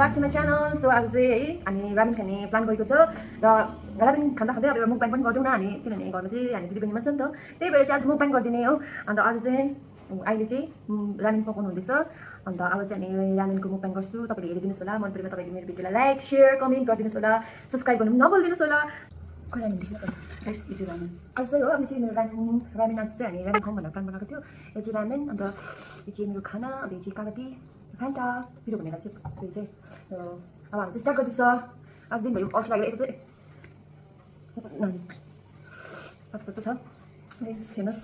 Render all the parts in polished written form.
back to my channel. So आज चाहिँ है हामी रामेन खाने प्लान गरेको छ र रामेन खाँदा खाँदै अब एउटा मुकबाङ पनि गर्दैनौँ न हामी, किनभने घरमा चाहिँ हामी दिदी बहिनी मान्छ नि त, त्यही भएर चाहिँ आज मुकबाङ गरिदिने हो। अन्त आज चाहिँ अहिले चाहिँ रामेन पकाउनु हुँदैछ। अन्त अब चाहिँ हामी रामेनको मुकबाङ गर्छु। तपाईँले हेरिदिनुहोस् होला, मन परेमा तपाईँले मेरो भिडियोलाई लाइक शेयर कमेन्ट गरिदिनुहोस् होला, सब्सक्राइब गर्नु नभुलिदिनुहोस् होला। राइस दिदी रामेन आज चाहिँ हो अब चाहिँ मेरो रामेन आज चाहिँ हामी रामेन खाउँ भनेर प्लान बनाएको थियो। यो चाहिँ रामेन, अन्त यो चाहिँ मेरो खाना, अन्त यो चाहिँ कागती फ्यान्टा पिरो भनेर चाहिँ यो चाहिँ अब हामी चाहिँ स्टार्ट गर्दैछ। आज दिनभरि अल्छी लागेर यता चाहिँ कस्तो छ हेर्नुहोस्।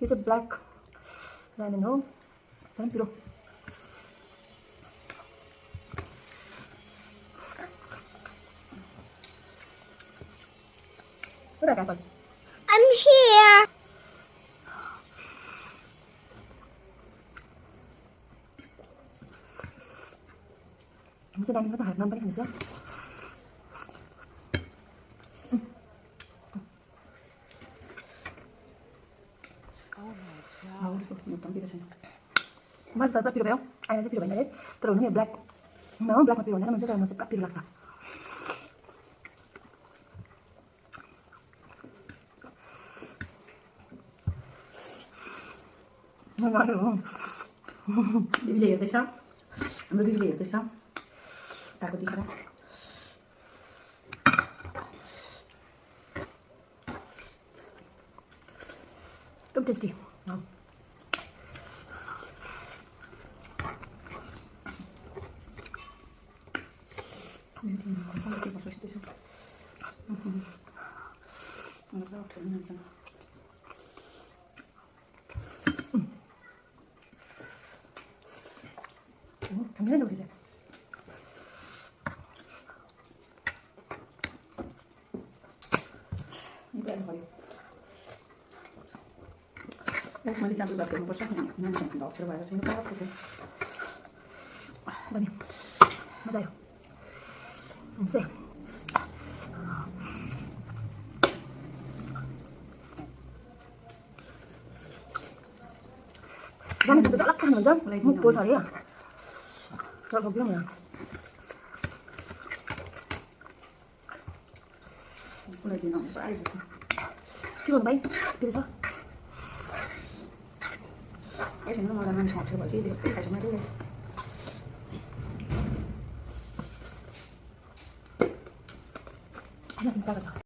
यो चाहिँ ब्ल्याक रामेन हो, झन् पिरो। What about Apple? I'm here. Mesti dah ni kata harap nampak ni sah. Oh my god. Nonton video sana. Mas dapat piru bayau? Ayah je piru bayau ni. Terus ni black. Memang black piru ni, macam macam piru laksa. Bibili heर्दै छ हाम्रो बिबीले हेर्दै छ ताको दिखरा एकदम tasty. También lo que मैले चाम्पी बात गर्नुपर्छ नानीसँग अप्ठ्यारो भएर चाहिँ पर्छ। बन्यो, मजा आयो। हुन्छ रामेन त अलग खानुहुन्छ, मुख पोल्छ अरे तर सक्दिनँ म। कुनै दिन आउनु प्राइज के गर्नु भाइ के छ एकछिन मलाई मान्छे अप्ठ्यारो भयो कि खाइसक्नु मात्रै होइन